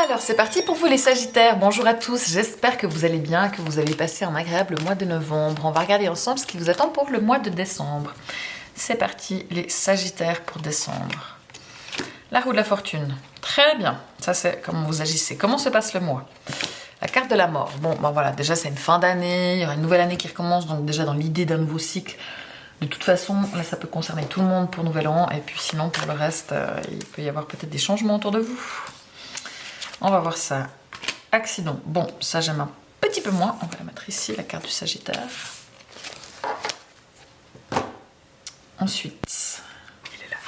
Alors c'est parti pour vous les Sagittaires, bonjour à tous, j'espère que vous allez bien, que vous avez passé un agréable mois de novembre. On va regarder ensemble ce qui vous attend pour le mois de décembre. C'est parti les Sagittaires pour décembre. La roue de la fortune, très bien, ça c'est comment vous agissez. Comment se passe le mois? La carte de la mort, bon ben voilà, déjà c'est une fin d'année, il y aura une nouvelle année qui recommence, donc déjà dans l'idée d'un nouveau cycle. De toute façon, là ça peut concerner tout le monde pour Nouvel An, et puis sinon pour le reste, il peut y avoir peut-être des changements autour de vous. On va voir ça. Accident. Bon, ça j'aime un petit peu moins. On va la mettre ici, la carte du Sagittaire. Ensuite, il est là.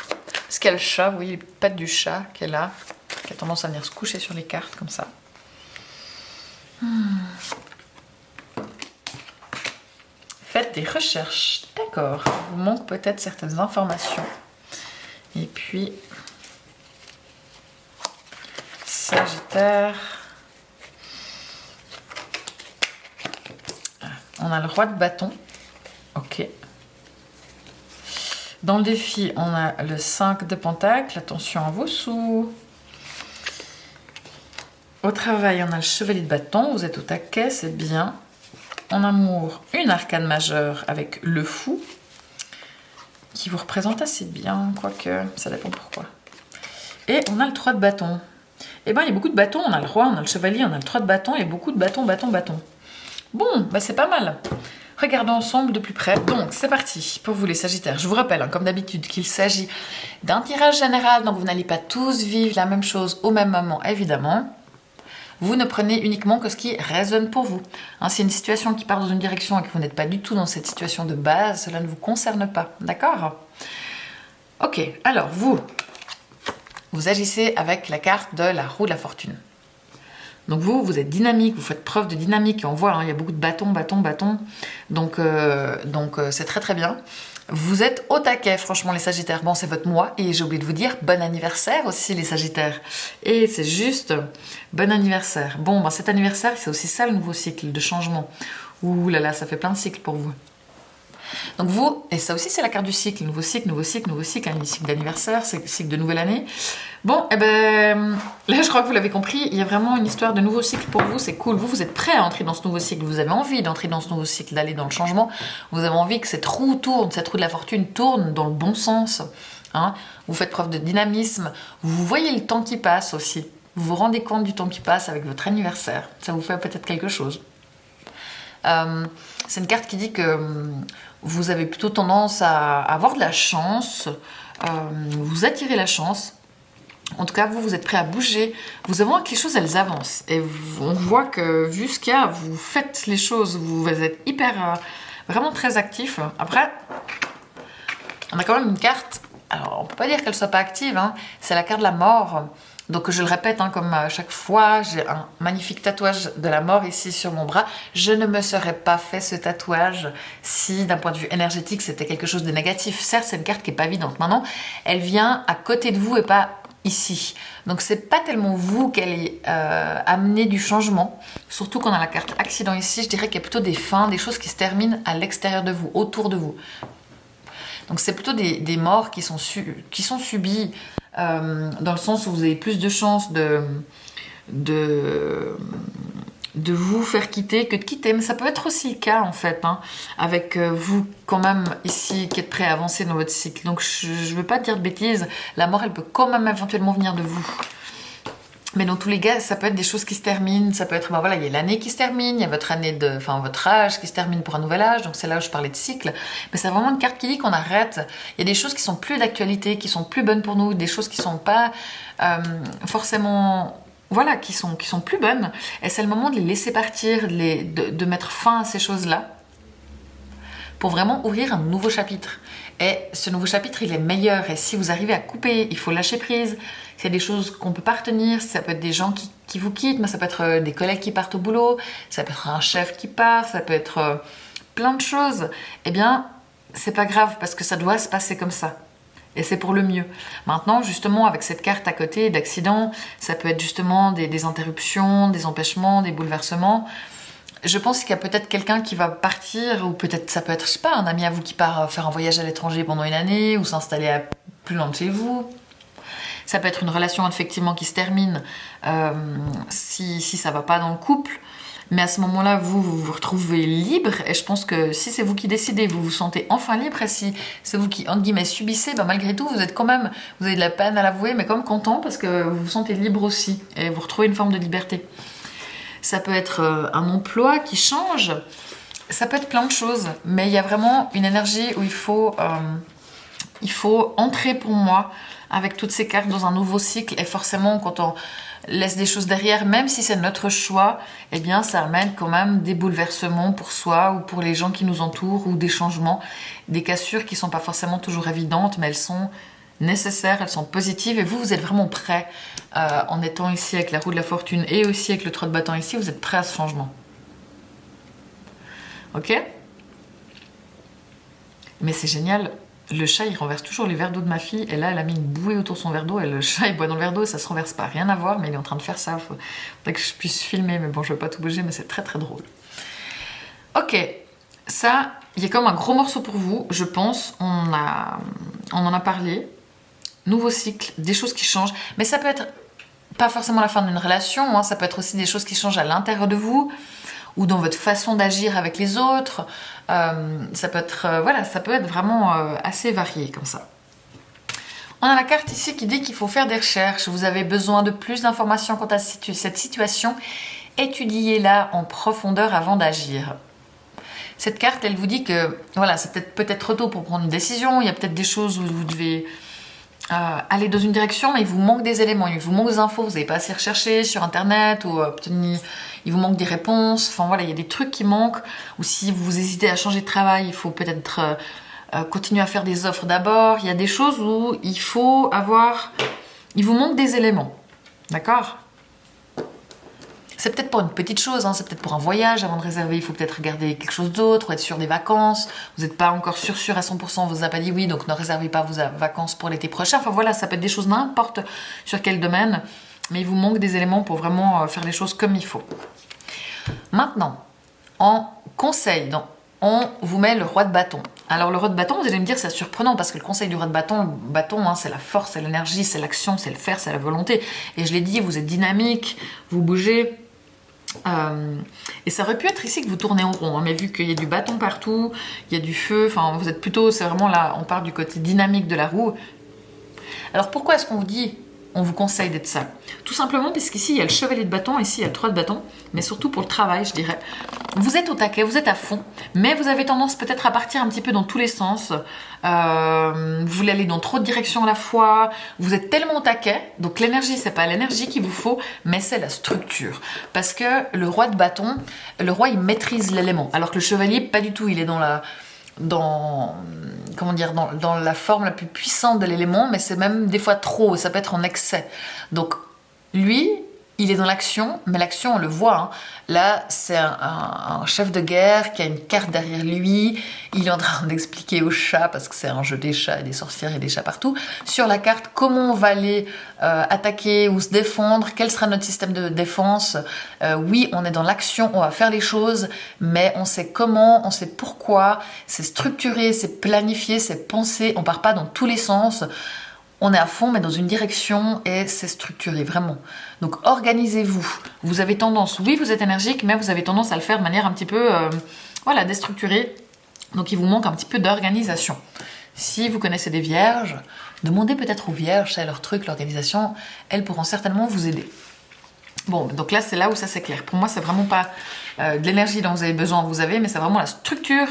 Est-ce qu'il y a le chat? Oui, les pattes du chat qui est là, qui a tendance à venir se coucher sur les cartes comme ça. Faites des recherches. D'accord. Il vous manque peut-être certaines informations. Et puis... Sagittaire. On a le roi de bâton. Ok. Dans le défi, on a le 5 de pentacle. Attention à vos sous. Au travail, on a le chevalier de bâton. Vous êtes au taquet, c'est bien. En amour, une arcane majeure avec le fou. Qui vous représente assez bien, quoique ça dépend pourquoi. Et on a le 3 de bâton. Eh bien, il y a beaucoup de bâtons. On a le roi, on a le chevalier, on a le 3 de bâton. Il y a beaucoup de bâtons. Bon, bah c'est pas mal. Regardons ensemble de plus près. Donc, c'est parti pour vous les Sagittaires. Je vous rappelle, hein, comme d'habitude, qu'il s'agit d'un tirage général. Donc, vous n'allez pas tous vivre la même chose au même moment, évidemment. Vous ne prenez uniquement que ce qui résonne pour vous. Hein, c'est une situation qui part dans une direction et que vous n'êtes pas du tout dans cette situation de base. Cela ne vous concerne pas. D'accord? Ok, alors vous agissez avec la carte de la roue de la fortune. Donc vous êtes dynamique, vous faites preuve de dynamique. Et on voit, hein, il y a beaucoup de bâtons. Donc c'est très très bien. Vous êtes au taquet, franchement les Sagittaires. Bon, c'est votre mois. Et j'ai oublié de vous dire, bon anniversaire aussi les Sagittaires. Et c'est juste, bon anniversaire. Bon, ben, cet anniversaire, c'est aussi ça le nouveau cycle de changement. Ouh là là, ça fait plein de cycles pour vous. Donc vous, et ça aussi c'est la carte du cycle, nouveau cycle, hein, cycle d'anniversaire, cycle de nouvelle année. Bon, et ben là je crois que vous l'avez compris, il y a vraiment une histoire de nouveau cycle pour vous, c'est cool. Vous êtes prêt à entrer dans ce nouveau cycle, vous avez envie d'entrer dans ce nouveau cycle, d'aller dans le changement, vous avez envie que cette roue tourne, cette roue de la fortune tourne dans le bon sens. Hein. Vous faites preuve de dynamisme, vous voyez le temps qui passe aussi, vous vous rendez compte du temps qui passe avec votre anniversaire, ça vous fait peut-être quelque chose. C'est une carte qui dit que vous avez plutôt tendance à avoir de la chance, vous attirez la chance. En tout cas, vous êtes prêt à bouger. Vous avez que les choses, elles avancent. Et on voit que, vu ce qu'il y a, vous faites les choses, vous êtes hyper, vraiment très actif. Après, on a quand même une carte, alors on peut pas dire qu'elle soit pas active, hein, c'est la carte de la mort. Donc je le répète, hein, comme à chaque fois, j'ai un magnifique tatouage de la mort ici sur mon bras. Je ne me serais pas fait ce tatouage si d'un point de vue énergétique c'était quelque chose de négatif. Certes, c'est une carte qui n'est pas évidente. Maintenant, elle vient à côté de vous et pas ici. Donc c'est pas tellement vous qu'elle est amenée du changement. Surtout qu'on a la carte accident ici, je dirais qu'il y a plutôt des fins, des choses qui se terminent à l'extérieur de vous, autour de vous. Donc c'est plutôt des morts qui sont subies dans le sens où vous avez plus de chances de vous faire quitter que de quitter. Mais ça peut être aussi le cas en fait, hein, avec vous quand même ici qui êtes prêt à avancer dans votre cycle. Donc je ne veux pas dire de bêtises, la mort elle peut quand même éventuellement venir de vous. Mais dans tous les cas, ça peut être des choses qui se terminent, ça peut être, ben voilà, il y a l'année qui se termine, il y a votre âge qui se termine pour un nouvel âge, donc c'est là où je parlais de cycle. Mais c'est vraiment une carte qui dit qu'on arrête. Il y a des choses qui sont plus d'actualité, qui sont plus bonnes pour nous, des choses qui sont pas forcément, voilà, qui sont plus bonnes. Et c'est le moment de les laisser partir, de mettre fin à ces choses-là, pour vraiment ouvrir un nouveau chapitre. Et ce nouveau chapitre, il est meilleur. Et si vous arrivez à couper, il faut lâcher prise. S'il y a des choses qu'on ne peut pas retenir, ça peut être des gens qui vous quittent, mais ça peut être des collègues qui partent au boulot, ça peut être un chef qui part, ça peut être plein de choses. Eh bien, c'est pas grave parce que ça doit se passer comme ça. Et c'est pour le mieux. Maintenant, justement, avec cette carte à côté d'accident, ça peut être justement des interruptions, des empêchements, des bouleversements. Je pense qu'il y a peut-être quelqu'un qui va partir, ou peut-être ça peut être, je sais pas, un ami à vous qui part faire un voyage à l'étranger pendant une année, ou s'installer plus loin de chez vous. Ça peut être une relation effectivement qui se termine si ça va pas dans le couple. Mais à ce moment-là, vous retrouvez libre. Et je pense que si c'est vous qui décidez, vous vous sentez enfin libre. Et si c'est vous qui, entre guillemets, subissez, ben malgré tout, vous êtes quand même, vous avez de la peine à l'avouer, mais comme content parce que vous vous sentez libre aussi. Et vous retrouvez une forme de liberté. Ça peut être un emploi qui change. Ça peut être plein de choses. Mais il y a vraiment une énergie où il faut entrer pour moi avec toutes ces cartes dans un nouveau cycle. Et forcément, quand on laisse des choses derrière, même si c'est notre choix, eh bien ça amène quand même des bouleversements pour soi ou pour les gens qui nous entourent, ou des changements, des cassures qui sont pas forcément toujours évidentes, mais elles sont nécessaires, elles sont positives, et vous êtes vraiment prêt en étant ici avec la roue de la fortune et aussi avec le 3 de bâton ici, vous êtes prêt à ce changement. Ok? Mais c'est génial. Le chat, il renverse toujours les verres d'eau de ma fille. Et là, elle a mis une bouée autour de son verre d'eau. Et le chat, il boit dans le verre d'eau et ça se renverse pas. Rien à voir, mais il est en train de faire ça. Faudrait que je puisse filmer. Mais bon, je vais pas tout bouger, mais c'est très très drôle. Ok, ça, il y a comme un gros morceau pour vous, je pense. On en a parlé. Nouveau cycle, des choses qui changent. Mais ça peut être pas forcément la fin d'une relation. Hein. Ça peut être aussi des choses qui changent à l'intérieur de vous, ou dans votre façon d'agir avec les autres. Ça peut être ça peut être vraiment assez varié comme ça. On a la carte ici qui dit qu'il faut faire des recherches. Vous avez besoin de plus d'informations quant à cette situation. Étudiez-la en profondeur avant d'agir. Cette carte, elle vous dit que voilà, c'est peut-être trop tôt pour prendre une décision. Il y a peut-être des choses où vous devez aller dans une direction, mais il vous manque des éléments, il vous manque des infos, vous n'avez pas assez recherché sur internet, ou il vous manque des réponses. Enfin voilà, il y a des trucs qui manquent. Ou si vous hésitez à changer de travail, il faut peut-être continuer à faire des offres d'abord. Il y a des choses où il vous manque des éléments, d'accord? C'est peut-être pour une petite chose, hein, c'est peut-être pour un voyage avant de réserver, il faut peut-être regarder quelque chose d'autre, ou être sûr des vacances, vous n'êtes pas encore sûr à 100%, on vous a pas dit oui, donc ne réservez pas vos vacances pour l'été prochain. Enfin voilà, ça peut être des choses n'importe sur quel domaine, mais il vous manque des éléments pour vraiment faire les choses comme il faut. Maintenant, en conseil, on vous met le roi de bâton. Alors le roi de bâton, vous allez me dire c'est surprenant parce que le conseil du roi de bâton, le bâton, hein, c'est la force, c'est l'énergie, c'est l'action, c'est le faire, c'est la volonté. Et je l'ai dit, vous êtes dynamique, vous bougez. Et ça aurait pu être ici que vous tournez en rond, hein, mais vu qu'il y a du bâton partout, il y a du feu, enfin vous êtes plutôt, c'est vraiment là, on part du côté dynamique de la roue. Alors pourquoi est-ce qu'on vous dit, on vous conseille d'être ça? Tout simplement parce qu'ici il y a le chevalier de bâton, ici il y a le 3 de bâton, mais surtout pour le travail je dirais. Vous êtes au taquet, vous êtes à fond, mais vous avez tendance peut-être à partir un petit peu dans tous les sens. Vous voulez aller dans trop de directions à la fois, vous êtes tellement au taquet, donc l'énergie, c'est pas l'énergie qu'il vous faut, mais c'est la structure. Parce que le roi de bâton, le roi il maîtrise l'élément, alors que le chevalier, pas du tout, il est dans la forme la plus puissante de l'élément, mais c'est même des fois trop, ça peut être en excès. Donc lui, il est dans l'action, mais l'action on le voit, hein. Là c'est un chef de guerre qui a une carte derrière lui, il est en train d'expliquer aux chats, parce que c'est un jeu des chats et des sorcières et des chats partout, sur la carte comment on va aller attaquer ou se défendre, quel sera notre système de défense. Oui, on est dans l'action, on va faire les choses, mais on sait comment, on sait pourquoi, c'est structuré, c'est planifié, c'est pensé, on part pas dans tous les sens. On est à fond, mais dans une direction et c'est structuré, vraiment. Donc organisez-vous. Vous avez tendance, oui, vous êtes énergique, mais vous avez tendance à le faire de manière un petit peu déstructurée. Donc il vous manque un petit peu d'organisation. Si vous connaissez des vierges, demandez peut-être aux vierges, c'est leur truc, l'organisation, elles pourront certainement vous aider. Bon, donc là, c'est là où ça c'est clair. Pour moi, c'est vraiment pas de l'énergie dont vous avez besoin, mais c'est vraiment la structure,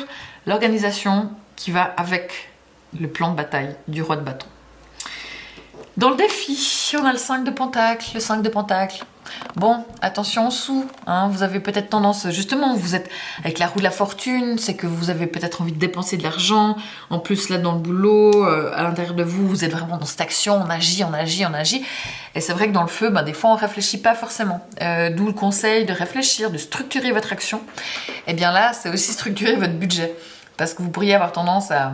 l'organisation qui va avec le plan de bataille du roi de bâton. Dans le défi, on a le 5 de pentacle, le 5 de pentacle. Bon, attention en dessous, hein, vous avez peut-être tendance, justement, vous êtes avec la roue de la fortune, c'est que vous avez peut-être envie de dépenser de l'argent. En plus, là, dans le boulot, à l'intérieur de vous, vous êtes vraiment dans cette action, on agit. Et c'est vrai que dans le feu, des fois, on réfléchit pas forcément. D'où le conseil de réfléchir, de structurer votre action. Et bien là, c'est aussi structurer votre budget. Parce que vous pourriez avoir tendance à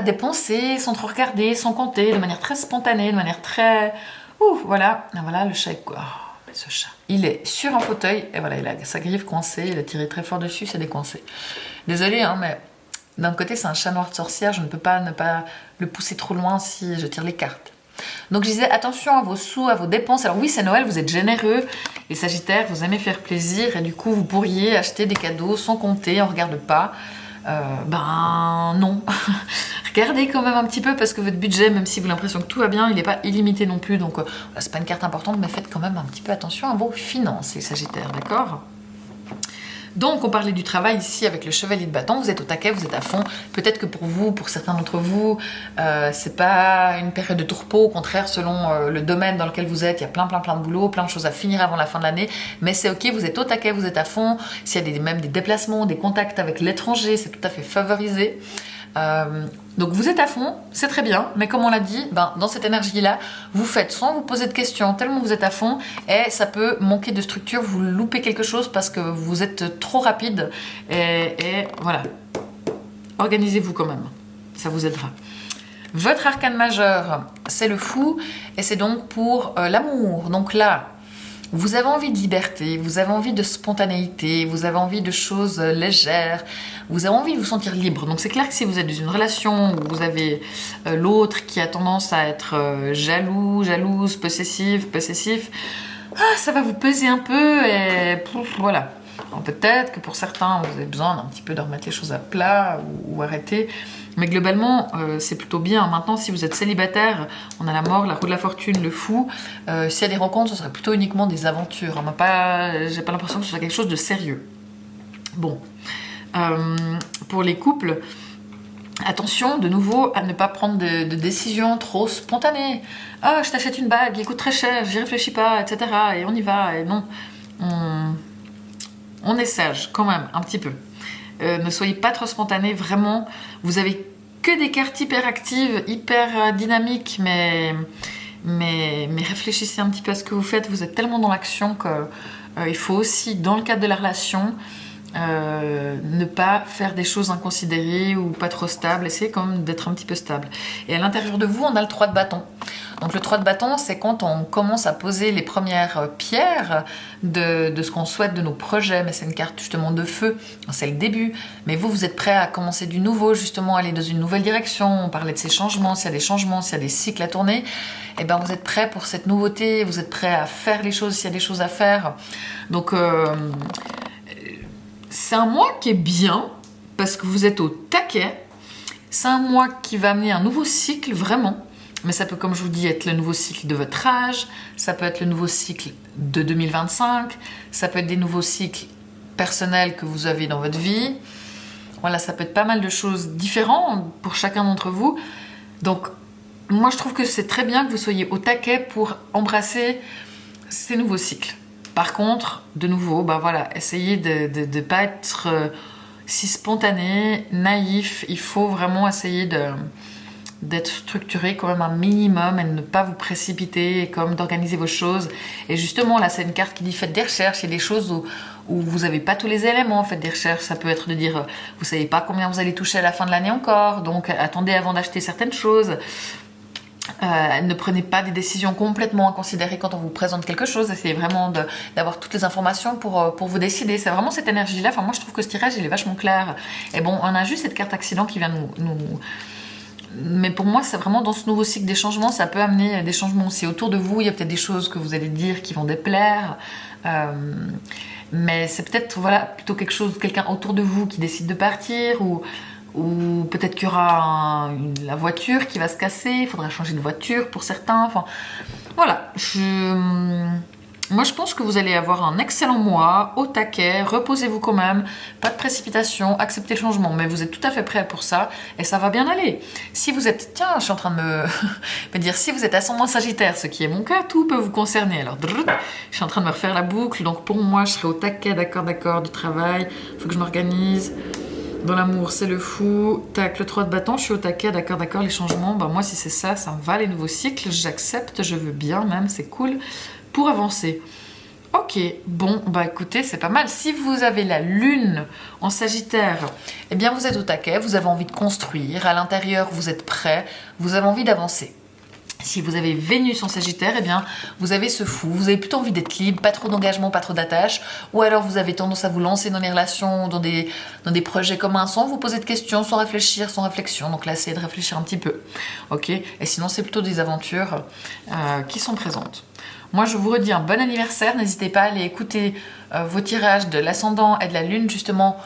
dépenser sans trop regarder, sans compter, de manière très spontanée, de manière très... voilà le chat est quoi? Oh, ce chat. Il est sur un fauteuil, et voilà, il a sa griffe coincée, il a tiré très fort dessus, c'est décoincé. Désolée, hein, mais d'un côté, c'est un chat noir de sorcière, je ne peux pas ne pas le pousser trop loin si je tire les cartes. Donc je disais attention à vos sous, à vos dépenses. Alors oui, c'est Noël, vous êtes généreux. Les Sagittaires, vous aimez faire plaisir et du coup vous pourriez acheter des cadeaux sans compter, on ne regarde pas. Ben non. Regardez quand même un petit peu parce que votre budget, même si vous avez l'impression que tout va bien, il n'est pas illimité non plus. Donc c'est pas une carte importante, mais faites quand même un petit peu attention à vos finances, les Sagittaires, d'accord? Donc on parlait du travail ici avec le chevalier de bâton, vous êtes au taquet, vous êtes à fond. Peut-être que pour vous, pour certains d'entre vous, c'est pas une période de tourpeau, au contraire selon le domaine dans lequel vous êtes, il y a plein de boulot, plein de choses à finir avant la fin de l'année, mais c'est ok, vous êtes au taquet, vous êtes à fond. S'il y a même des déplacements, des contacts avec l'étranger, c'est tout à fait favorisé. Donc vous êtes à fond, c'est très bien, mais comme on l'a dit, dans cette énergie-là, vous faites sans vous poser de questions, tellement vous êtes à fond, et ça peut manquer de structure, vous loupez quelque chose parce que vous êtes trop rapide, et voilà. Organisez-vous quand même, ça vous aidera. Votre arcane majeur, c'est le fou, et c'est donc pour l'amour. Donc là, vous avez envie de liberté, vous avez envie de spontanéité, vous avez envie de choses légères, vous avez envie de vous sentir libre. Donc c'est clair que si vous êtes dans une relation où vous avez l'autre qui a tendance à être jaloux, jalouse, possessif, ça va vous peser un peu et voilà. Peut-être que pour certains, vous avez besoin d'un petit peu de remettre les choses à plat ou arrêter. Mais globalement, c'est plutôt bien. Maintenant, si vous êtes célibataire, on a la mort, la roue de la fortune, le fou. S'il y a des rencontres, ce serait plutôt uniquement des aventures. J'ai pas l'impression que ce soit quelque chose de sérieux. Bon. Pour les couples, attention de nouveau à ne pas prendre de décisions trop spontanées. Ah, je t'achète une bague, elle coûte très cher, j'y réfléchis pas, etc. Et on y va. Et non, on est sage quand même, un petit peu. Ne soyez pas trop spontané, vraiment. Vous avez que des cartes hyper actives, hyper dynamiques, mais réfléchissez un petit peu à ce que vous faites. Vous êtes tellement dans l'action qu'il faut aussi, dans le cadre de la relation, ne pas faire des choses inconsidérées ou pas trop stables. Essayez quand même d'être un petit peu stable. Et à l'intérieur de vous, on a le 3 de bâton. Donc le 3 de bâton, c'est quand on commence à poser les premières pierres de ce qu'on souhaite de nos projets. Mais c'est une carte justement de feu, c'est le début. Mais vous êtes prêt à commencer du nouveau, justement, aller dans une nouvelle direction. On parlait de ces changements, s'il y a des changements, s'il y a des cycles à tourner, et ben vous êtes prêt pour cette nouveauté, vous êtes prêt à faire les choses s'il y a des choses à faire. Donc c'est un mois qui est bien, parce que vous êtes au taquet. C'est un mois qui va amener un nouveau cycle, vraiment. Mais ça peut, comme je vous dis, être le nouveau cycle de votre âge, ça peut être le nouveau cycle de 2025, ça peut être des nouveaux cycles personnels que vous avez dans votre vie. Voilà, ça peut être pas mal de choses différentes pour chacun d'entre vous. Donc, moi, je trouve que c'est très bien que vous soyez au taquet pour embrasser ces nouveaux cycles. Par contre, de nouveau, essayez de ne pas être si spontané, naïf. Il faut vraiment essayer d'être structuré quand même un minimum et de ne pas vous précipiter et comme d'organiser vos choses. Et justement, là, c'est une carte qui dit faites des recherches. Il y a des choses où vous n'avez pas tous les éléments. Faites des recherches. Ça peut être de dire vous savez pas combien vous allez toucher à la fin de l'année encore. Donc, attendez avant d'acheter certaines choses. Ne prenez pas des décisions complètement inconsidérées quand on vous présente quelque chose. Essayez vraiment d'avoir toutes les informations pour vous décider. C'est vraiment cette énergie-là. Enfin, moi, je trouve que ce tirage, il est vachement clair. Et bon, on a juste cette carte accident qui vient nous... Mais pour moi, c'est vraiment dans ce nouveau cycle des changements, ça peut amener des changements aussi autour de vous. Il y a peut-être des choses que vous allez dire qui vont déplaire. Mais c'est peut-être plutôt quelqu'un autour de vous qui décide de partir ou peut-être qu'il y aura la voiture qui va se casser, il faudra changer de voiture pour certains. Enfin, voilà. Moi, je pense que vous allez avoir un excellent mois, au taquet, reposez-vous quand même, pas de précipitation, acceptez le changement, mais vous êtes tout à fait prêt pour ça, et ça va bien aller. Si vous êtes, tiens, je suis en train de me dire, si vous êtes ascendant Sagittaire, ce qui est mon cas, tout peut vous concerner. Alors, je suis en train de me refaire la boucle, donc pour moi, je serai au taquet, d'accord, du travail, il faut que je m'organise. Dans l'amour, c'est le fou. Tac, le 3 de bâton, je suis au taquet, d'accord, les changements. Moi, si c'est ça, ça me va, les nouveaux cycles, j'accepte, je veux bien même, c'est cool. Pour avancer. Ok, bon, écoutez, c'est pas mal. Si vous avez la lune en Sagittaire, eh bien vous êtes au taquet, vous avez envie de construire, à l'intérieur vous êtes prêt, vous avez envie d'avancer. Si vous avez Vénus en Sagittaire, eh bien, vous avez ce fou. Vous avez plutôt envie d'être libre, pas trop d'engagement, pas trop d'attache. Ou alors, vous avez tendance à vous lancer dans des relations, dans des projets communs sans vous poser de questions, sans réfléchir, sans réflexion. Donc là, essayez de réfléchir un petit peu. Ok. Et sinon, c'est plutôt des aventures qui sont présentes. Moi, je vous redis un bon anniversaire. N'hésitez pas à aller écouter vos tirages de l'ascendant et de la lune, justement,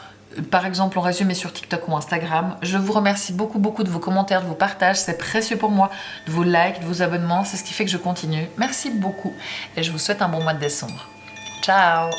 par exemple en résumé sur TikTok ou Instagram. Je vous remercie beaucoup de vos commentaires, de vos partages, c'est précieux pour moi, de vos likes, de vos abonnements, c'est ce qui fait que je continue. Merci beaucoup et je vous souhaite un bon mois de décembre. Ciao!